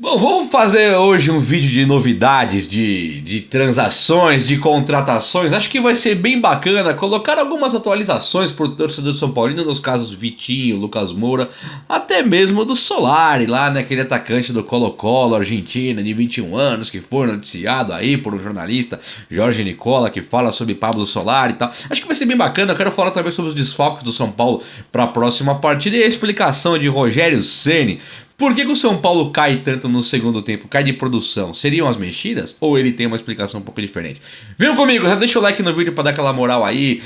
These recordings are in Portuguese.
Bom, vamos fazer hoje um vídeo de novidades, de transações, de contratações. Acho que vai ser bem bacana colocar algumas atualizações para o torcedor São Paulino, nos casos Vitinho, Lucas Moura, até mesmo do Solari, lá, né, aquele atacante do Colo-Colo, Argentina, de 21 anos, que foi noticiado aí por um jornalista, Jorge Nicola, que fala sobre Pablo Solari e tal. Acho que vai ser bem bacana. Eu quero falar também sobre os desfalques do São Paulo para a próxima partida e a explicação de Rogério Ceni. Por que o São Paulo cai tanto no segundo tempo? Cai de produção? Seriam as mexidas? Ou ele tem uma explicação um pouco diferente? Vem comigo, já deixa o like no vídeo para dar aquela moral aí.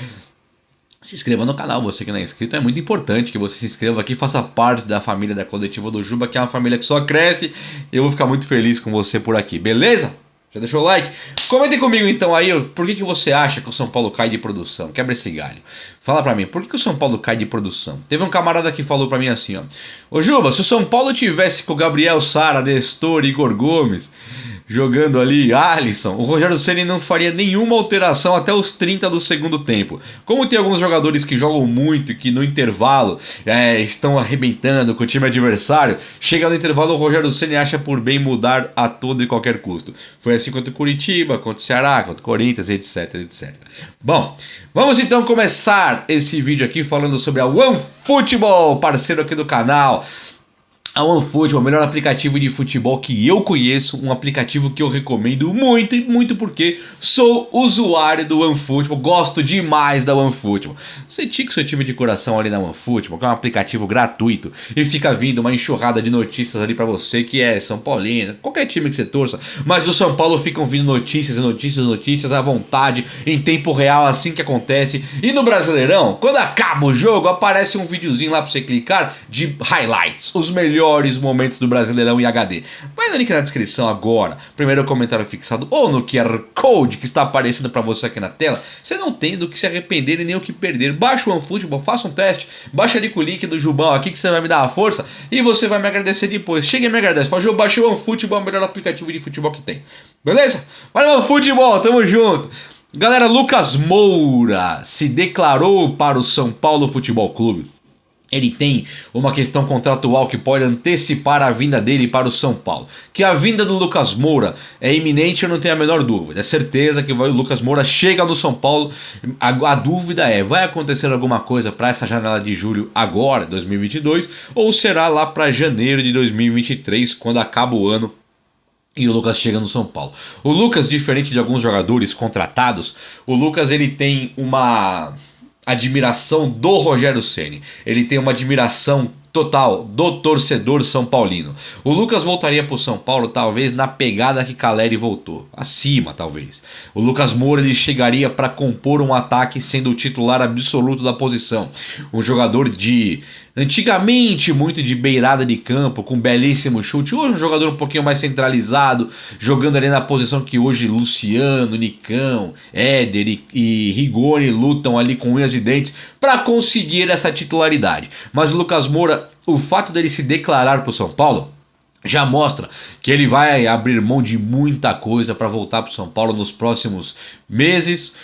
Se inscreva no canal, você que não é inscrito, é muito importante que você se inscreva aqui, faça parte da família da Coletiva do Juba, que é uma família que só cresce. E eu vou ficar muito feliz com você por aqui, beleza? Já deixou o like? Comentem comigo então aí, por que você acha que o São Paulo cai de produção? Quebra esse galho. Fala pra mim, por que o São Paulo cai de produção? Teve um camarada que falou pra mim assim, ó. Ô Juba, se o São Paulo tivesse com o Gabriel Sara, Nestor, Igor Gomes jogando ali, Alisson, o Rogério Ceni não faria nenhuma alteração até os 30 do segundo tempo. Como tem alguns jogadores que jogam muito e que no intervalo estão arrebentando com o time adversário, chega no intervalo o Rogério Ceni acha por bem mudar a todo e qualquer custo. Foi assim contra o Curitiba, contra o Ceará, contra o Corinthians, etc, etc. Bom, vamos então começar esse vídeo aqui falando sobre a OneFootball, parceiro aqui do canal. A OneFootball, o melhor aplicativo de futebol que eu conheço, um aplicativo que eu recomendo muito e muito porque sou usuário do OneFootball, gosto demais da OneFootball. Você tica o seu time de coração ali na OneFootball, que é um aplicativo gratuito e fica vindo uma enxurrada de notícias ali pra você que é São Paulino, qualquer time que você torça, mas do São Paulo ficam vindo notícias e notícias e notícias à vontade, em tempo real, assim que acontece. E no Brasileirão, quando acaba o jogo, aparece um videozinho lá pra você clicar de highlights, os melhores momentos do Brasileirão em HD. Vai no link na descrição agora, primeiro comentário fixado ou no QR Code que está aparecendo para você aqui na tela. Você não tem do que se arrepender e nem o que perder. Baixa o OneFootball, faça um teste, baixa ali com o link do Jubão aqui que você vai me dar a força e você vai me agradecer depois. Chega e me agradece. Fala, eu baixei o OneFootball, é o melhor aplicativo de futebol que tem. Beleza? Valeu, OneFootball, tamo junto. Galera, Lucas Moura se declarou para o São Paulo Futebol Clube. Ele tem uma questão contratual que pode antecipar a vinda dele para o São Paulo. Que a vinda do Lucas Moura é iminente, eu não tenho a menor dúvida. É certeza que o Lucas Moura chega no São Paulo. A dúvida é, vai acontecer alguma coisa para essa janela de julho agora, 2022? Ou será lá para janeiro de 2023, quando acaba o ano e o Lucas chega no São Paulo? O Lucas, diferente de alguns jogadores contratados, o Lucas ele tem uma admiração do Rogério Ceni. Ele tem uma admiração total do torcedor são paulino. O Lucas voltaria para o São Paulo talvez na pegada que Caleri voltou, acima talvez. O Lucas Moura ele chegaria para compor um ataque sendo o titular absoluto da posição. Um jogador de antigamente muito de beirada de campo, com belíssimo chute. Hoje um jogador um pouquinho mais centralizado, jogando ali na posição que hoje Luciano, Nicão, Éder e Rigoni lutam ali com unhas e dentes para conseguir essa titularidade. Mas o Lucas Moura, o fato dele se declarar para o São Paulo já mostra que ele vai abrir mão de muita coisa para voltar para o São Paulo nos próximos meses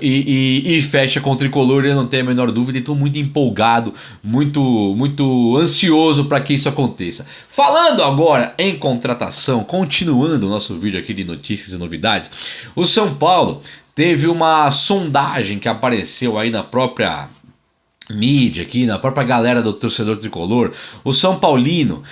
e fecha com o tricolor, eu não tenho a menor dúvida e estou muito empolgado, muito ansioso para que isso aconteça. Falando agora em contratação, continuando o nosso vídeo aqui de notícias e novidades, o São Paulo teve uma sondagem que apareceu aí na própria mídia aqui, na própria galera do torcedor tricolor. O São Paulino,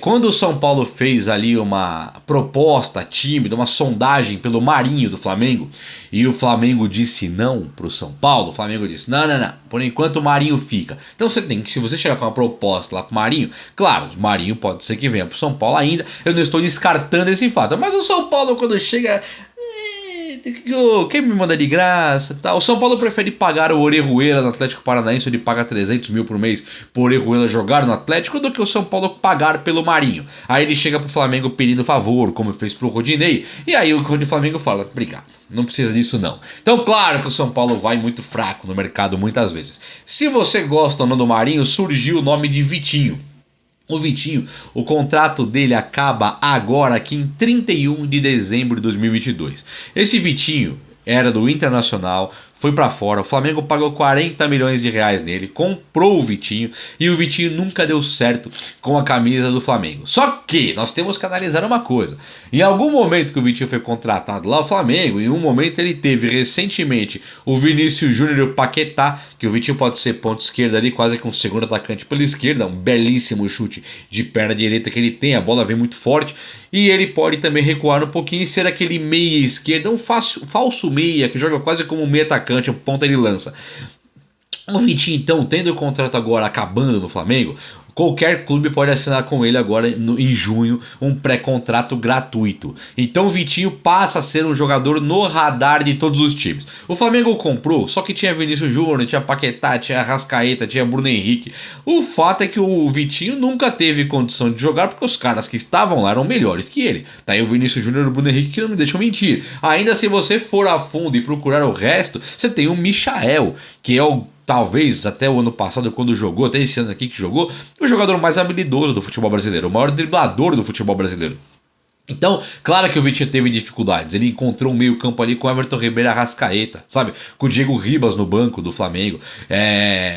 quando o São Paulo fez ali uma proposta tímida, uma sondagem pelo Marinho do Flamengo, e o Flamengo disse não pro São Paulo, o Flamengo disse não, por enquanto o Marinho fica. Então você tem que, se você chegar com uma proposta lá pro Marinho, claro, o Marinho pode ser que venha pro São Paulo ainda, eu não estou descartando esse fato, mas o São Paulo quando chega, quem me manda de graça, tá? O São Paulo prefere pagar o Orejuela no Atlético Paranaense, onde paga 300 mil por mês por Orejuela jogar no Atlético, do que o São Paulo pagar pelo Marinho. Aí ele chega pro Flamengo pedindo favor, como fez pro Rodinei, e aí o Flamengo fala, obrigado, não precisa disso não. Então claro que o São Paulo vai muito fraco no mercado muitas vezes. Se você gosta ou não do Marinho, surgiu o nome de Vitinho. O Vitinho, o contrato dele acaba agora aqui em 31 de dezembro de 2022. Esse Vitinho era do Internacional, foi pra fora. O Flamengo pagou 40 milhões de reais nele, comprou o Vitinho e o Vitinho nunca deu certo com a camisa do Flamengo. Só que nós temos que analisar uma coisa. Em algum momento que o Vitinho foi contratado lá, o Flamengo, em um momento ele teve recentemente o Vinícius Júnior e o Paquetá, que o Vitinho pode ser ponto esquerda ali, quase que um segundo atacante pela esquerda, um belíssimo chute de perna direita que ele tem, a bola vem muito forte, e ele pode também recuar um pouquinho e ser aquele meia esquerda, um falso meia, que joga quase como um meia atacante, um ponta ele lança. O Vitinho, então, tendo o contrato agora acabando no Flamengo, qualquer clube pode assinar com ele agora em junho um pré-contrato gratuito. Então o Vitinho passa a ser um jogador no radar de todos os times. O Flamengo comprou, só que tinha Vinícius Júnior, tinha Paquetá, tinha Arrascaeta, tinha Bruno Henrique. O fato é que o Vitinho nunca teve condição de jogar porque os caras que estavam lá eram melhores que ele. Tá aí o Vinícius Júnior e o Bruno Henrique que não me deixam mentir. Ainda se você for a fundo e procurar o resto, você tem o Michael, que é o talvez até o ano passado, quando jogou, até esse ano aqui que jogou, o jogador mais habilidoso do futebol brasileiro, o maior driblador do futebol brasileiro. Então, claro que o Vitinho teve dificuldades. Ele encontrou um meio campo ali com o Everton Ribeiro e Arrascaeta, sabe? Com o Diego Ribas no banco do Flamengo.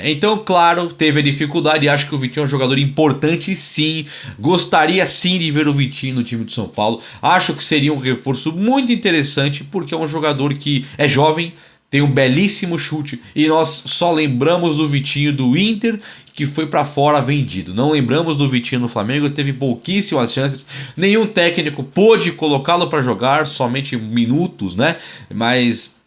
Então, claro, teve a dificuldade e acho que o Vitinho é um jogador importante sim. Gostaria sim de ver o Vitinho no time de São Paulo. Acho que seria um reforço muito interessante porque é um jogador que é jovem, tem um belíssimo chute e nós só lembramos do Vitinho do Inter, que foi pra fora vendido. Não lembramos do Vitinho no Flamengo, teve pouquíssimas chances. Nenhum técnico pôde colocá-lo pra jogar, somente minutos, né? Mas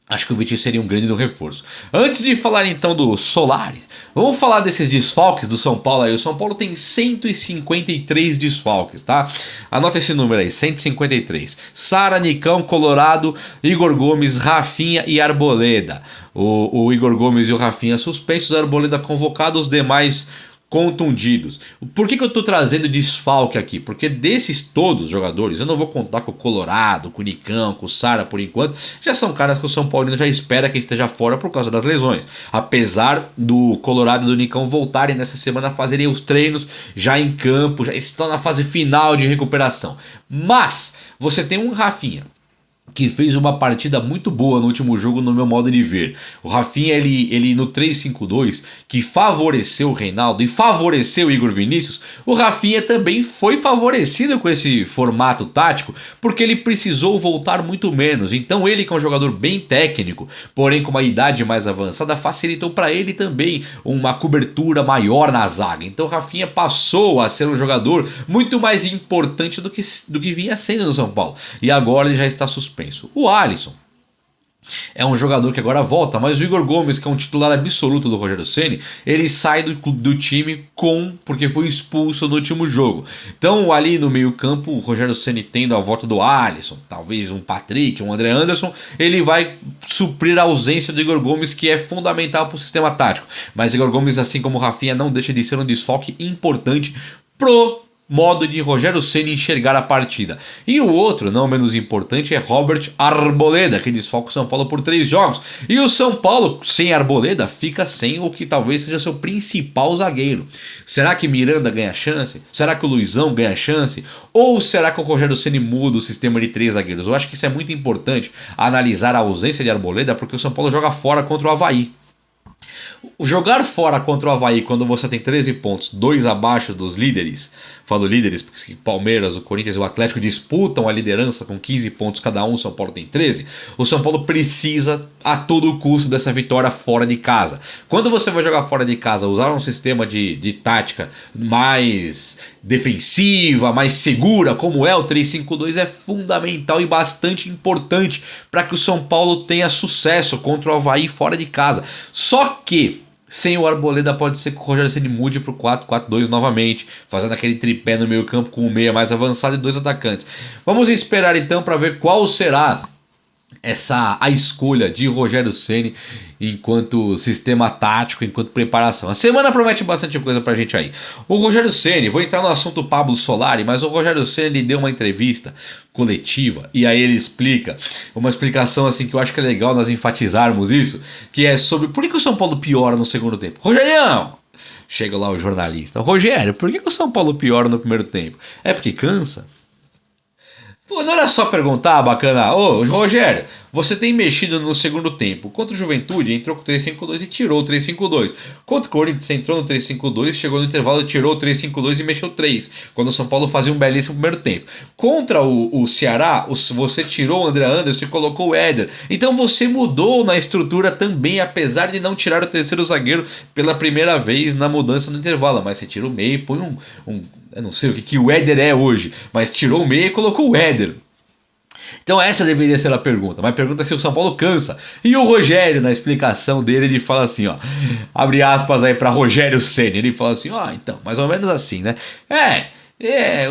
acho que o Vitinho seria um grande reforço. Antes de falar então do Solari, vamos falar desses desfalques do São Paulo aí. O São Paulo tem 153 desfalques, tá? Anota esse número aí, 153. Sara, Nicão, Colorado, Igor Gomes, Rafinha e Arboleda. O Igor Gomes e o Rafinha suspensos, Arboleda convocado, os demais contundidos. Por que eu tô trazendo desfalque aqui? Porque desses todos os jogadores, eu não vou contar com o Colorado, com o Nicão, com o Sara por enquanto, já são caras que o São Paulino já espera que esteja fora por causa das lesões. Apesar do Colorado e do Nicão voltarem nessa semana a fazerem os treinos já em campo, já estão na fase final de recuperação. Mas você tem um Rafinha que fez uma partida muito boa no último jogo no meu modo de ver. O Rafinha, ele no 3-5-2, que favoreceu o Reinaldo e favoreceu o Igor Vinícius, o Rafinha também foi favorecido com esse formato tático, porque ele precisou voltar muito menos. Então ele, que é um jogador bem técnico, porém com uma idade mais avançada, facilitou para ele também uma cobertura maior na zaga. Então o Rafinha passou a ser um jogador muito mais importante do que vinha sendo no São Paulo. E agora ele já está suspenso. O Alisson é um jogador que agora volta, mas o Igor Gomes, que é um titular absoluto do Rogério Ceni, ele sai do time porque foi expulso no último jogo. Então ali no meio campo, o Rogério Ceni tendo a volta do Alisson, talvez um Patrick, um André Anderson, ele vai suprir a ausência do Igor Gomes, que é fundamental para o sistema tático. Mas Igor Gomes, assim como o Rafinha, não deixa de ser um desfalque importante pro modo de Rogério Ceni enxergar a partida. E o outro, não menos importante, é Robert Arboleda, que desfalca o São Paulo por 3 jogos. E o São Paulo, sem Arboleda, fica sem o que talvez seja seu principal zagueiro. Será que Miranda ganha chance? Será que o Luizão ganha chance? Ou será que o Rogério Ceni muda o sistema de 3 zagueiros? Eu acho que isso é muito importante, analisar a ausência de Arboleda, porque o São Paulo joga fora contra o Avaí. Jogar fora contra o Avaí quando você tem 13 pontos, 2 abaixo dos líderes, falo líderes porque Palmeiras, o Corinthians e o Atlético disputam a liderança com 15 pontos cada um, o São Paulo tem 13, o São Paulo precisa a todo custo dessa vitória fora de casa. Quando você vai jogar fora de casa, usar um sistema de tática mais defensiva, mais segura, como é o 3-5-2, é fundamental e bastante importante para que o São Paulo tenha sucesso contra o Avaí fora de casa. Só que sem o Arboleda pode ser que o Rogério Ceni mude para o 4-4-2 novamente, fazendo aquele tripé no meio campo com o meia mais avançado e 2 atacantes. Vamos esperar então para ver qual será a escolha de Rogério Ceni enquanto sistema tático, enquanto preparação. A semana promete bastante coisa pra gente aí. O Rogério Ceni, vou entrar no assunto Pablo Solari, mas o Rogério Ceni deu uma entrevista coletiva e aí ele explica, uma explicação assim que eu acho que é legal nós enfatizarmos isso, que é sobre por que o São Paulo piora no segundo tempo. Rogerião! Chega lá o jornalista. Rogério, por que o São Paulo piora no primeiro tempo? É porque cansa? Pô, não era só perguntar, bacana. Ô, Rogério, você tem mexido no segundo tempo. Contra o Juventude, entrou com o 3-5-2 e tirou o 3-5-2. Contra o Corinthians, entrou no 3-5-2, chegou no intervalo e tirou o 3-5-2 e mexeu 3. Quando o São Paulo fazia um belíssimo primeiro tempo. Contra o Ceará, você tirou o André Anderson e colocou o Éder. Então você mudou na estrutura também, apesar de não tirar o terceiro zagueiro pela primeira vez na mudança no intervalo. Mas você tira o meio e põe eu não sei o que o Éder é hoje, mas tirou o meio e colocou o Éder. Então essa deveria ser a pergunta. Mas a pergunta é se o São Paulo cansa. E o Rogério, na explicação dele, ele fala assim, ó. Abre aspas aí pra Rogério Ceni. Ele fala assim, ó, então, mais ou menos assim, né?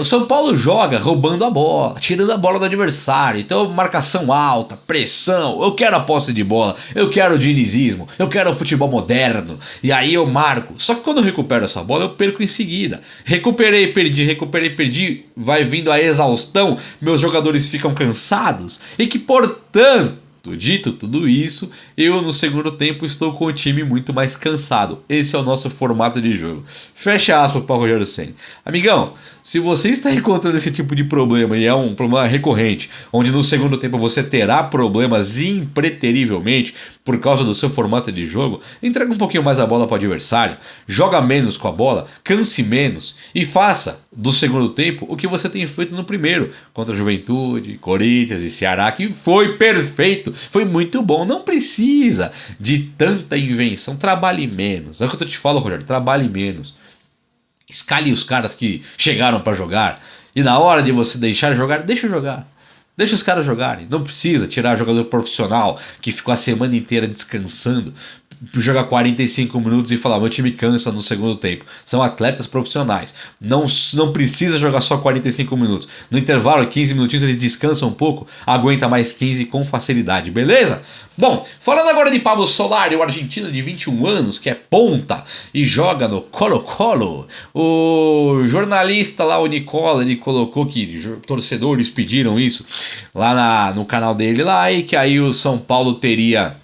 O São Paulo joga roubando a bola, tirando a bola do adversário. Então, marcação alta, pressão. Eu quero a posse de bola, eu quero o dinizismo, eu quero o futebol moderno. E aí eu marco. Só que quando eu recupero essa bola, eu perco em seguida. Recuperei, perdi. Vai vindo a exaustão, meus jogadores ficam cansados. E que, portanto, dito tudo isso, eu no segundo tempo estou com o time muito mais cansado. Esse é o nosso formato de jogo. Fecha aspas para o Rogério Ceni. Amigão, se você está encontrando esse tipo de problema e é um problema recorrente, onde no segundo tempo você terá problemas impreterivelmente por causa do seu formato de jogo, entrega um pouquinho mais a bola para o adversário, joga menos com a bola, canse menos e faça do segundo tempo o que você tem feito no primeiro, contra a Juventude, Corinthians e Ceará, que foi perfeito, foi muito bom. Não precisa de tanta invenção, trabalhe menos. É o que eu te falo, Rogério, trabalhe menos. Escale os caras que chegaram para jogar. E na hora de você deixar jogar, deixa jogar. Deixa os caras jogarem. Não precisa tirar jogador profissional que ficou a semana inteira descansando, jogar 45 minutos e falar, meu time cansa no segundo tempo. São atletas profissionais. Não precisa jogar só 45 minutos. No intervalo, 15 minutinhos, eles descansam um pouco, aguenta mais 15 com facilidade, beleza? Bom, falando agora de Pablo Solari, o argentino de 21 anos, que é ponta e joga no Colo-Colo. O jornalista lá, o Nicola, ele colocou que torcedores pediram isso lá no canal dele lá, e que aí o São Paulo teria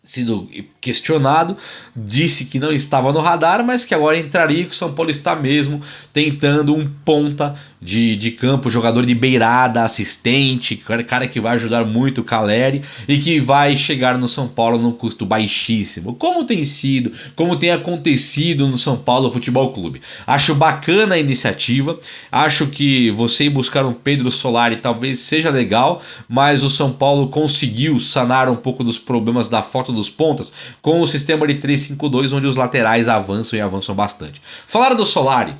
sido questionado, disse que não estava no radar, mas que agora entraria, que o São Paulo está mesmo tentando um ponta de campo, jogador de beirada, assistente, cara que vai ajudar muito o Caleri e que vai chegar no São Paulo num custo baixíssimo, como tem acontecido no São Paulo Futebol Clube. Acho bacana a iniciativa, acho que você ir buscar um Pedro Solari talvez seja legal, mas o São Paulo conseguiu sanar um pouco dos problemas da falta dos pontas com o sistema de 3-5-2, onde os laterais avançam e avançam bastante. Falar do Solari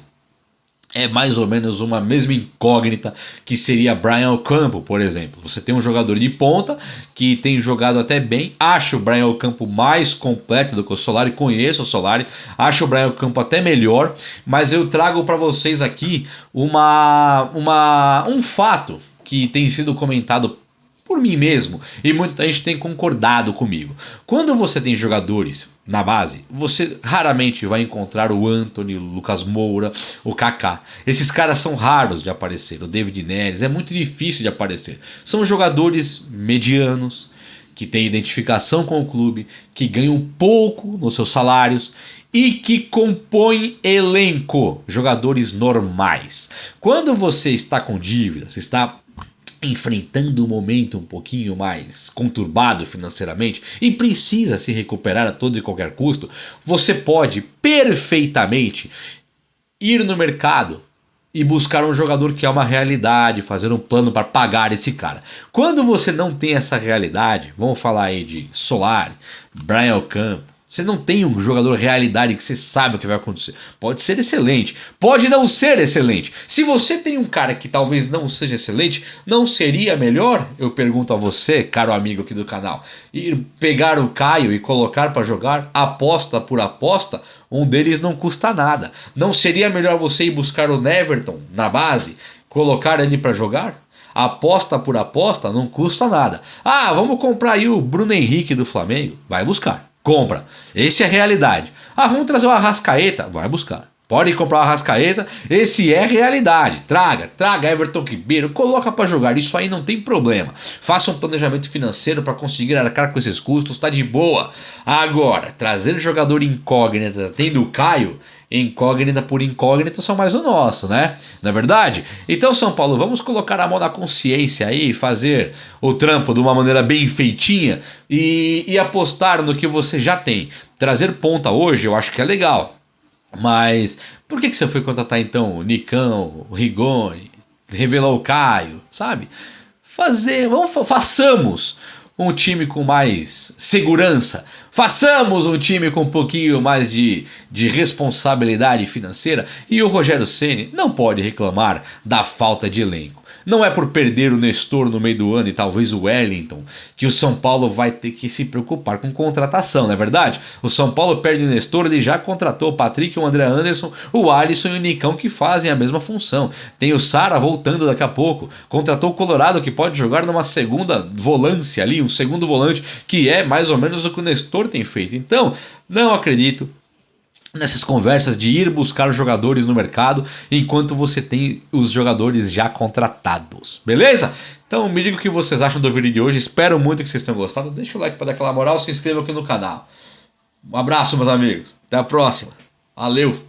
é mais ou menos uma mesma incógnita que seria Brian Ocampo, por exemplo. Você tem um jogador de ponta que tem jogado até bem. Acho o Brian Ocampo mais completo do que o Solari. Conheço o Solari. Acho o Brian Ocampo até melhor. Mas eu trago para vocês aqui um fato que tem sido comentado por mim mesmo, e muita gente tem concordado comigo. Quando você tem jogadores na base, você raramente vai encontrar o Antony, o Lucas Moura, o Kaká. Esses caras são raros de aparecer, o David Neres, é muito difícil de aparecer. São jogadores medianos, que têm identificação com o clube, que ganham pouco nos seus salários e que compõem elenco, jogadores normais. Quando você está com dívidas, está enfrentando um momento um pouquinho mais conturbado financeiramente e precisa se recuperar a todo e qualquer custo, você pode perfeitamente ir no mercado e buscar um jogador que é uma realidade, fazer um plano para pagar esse cara. Quando você não tem essa realidade, vamos falar aí de Solari, Brian Ocampo, você não tem um jogador realidade que você sabe o que vai acontecer. Pode ser excelente, pode não ser excelente. Se você tem um cara que talvez não seja excelente, não seria melhor, eu pergunto a você, caro amigo aqui do canal, ir pegar o Caio e colocar para jogar, aposta por aposta, um deles não custa nada. Não seria melhor você ir buscar o Neverton na base, colocar ele para jogar? Aposta por aposta, não custa nada. Ah, vamos comprar aí o Bruno Henrique do Flamengo? Vai buscar. Compra. Essa é a realidade. Ah, vamos trazer o Arrascaeta? Vai buscar. Pode comprar o Arrascaeta. Esse é a realidade. Traga Everton Ribeiro. Coloca para jogar. Isso aí não tem problema. Faça um planejamento financeiro para conseguir arcar com esses custos. Tá de boa. Agora, trazer jogador incógnito tendo o Caio incógnita por incógnita são mais o nosso, né? Não é verdade? Então, São Paulo, vamos colocar a mão na consciência aí, fazer o trampo de uma maneira bem feitinha e apostar no que você já tem. Trazer ponta hoje eu acho que é legal. Mas por que você foi contratar então o Nicão, o Rigoni, revelou o Caio, sabe? Façamos um time com mais segurança, façamos um time com um pouquinho mais de responsabilidade financeira e o Rogério Ceni não pode reclamar da falta de elenco. Não é por perder o Nestor no meio do ano e talvez o Wellington que o São Paulo vai ter que se preocupar com contratação, não é verdade? O São Paulo perde o Nestor, ele já contratou o Patrick, o André Anderson, o Alisson e o Nicão que fazem a mesma função. Tem o Sara voltando daqui a pouco, contratou o Colorado que pode jogar numa segunda volância ali, um segundo volante, que é mais ou menos o que o Nestor tem feito. Então, não acredito nessas conversas de ir buscar jogadores no mercado enquanto você tem os jogadores já contratados, beleza? Então me diga o que vocês acham do vídeo de hoje, espero muito que vocês tenham gostado, deixa o like para dar aquela moral, se inscreva aqui no canal. Um abraço, meus amigos, até a próxima, valeu!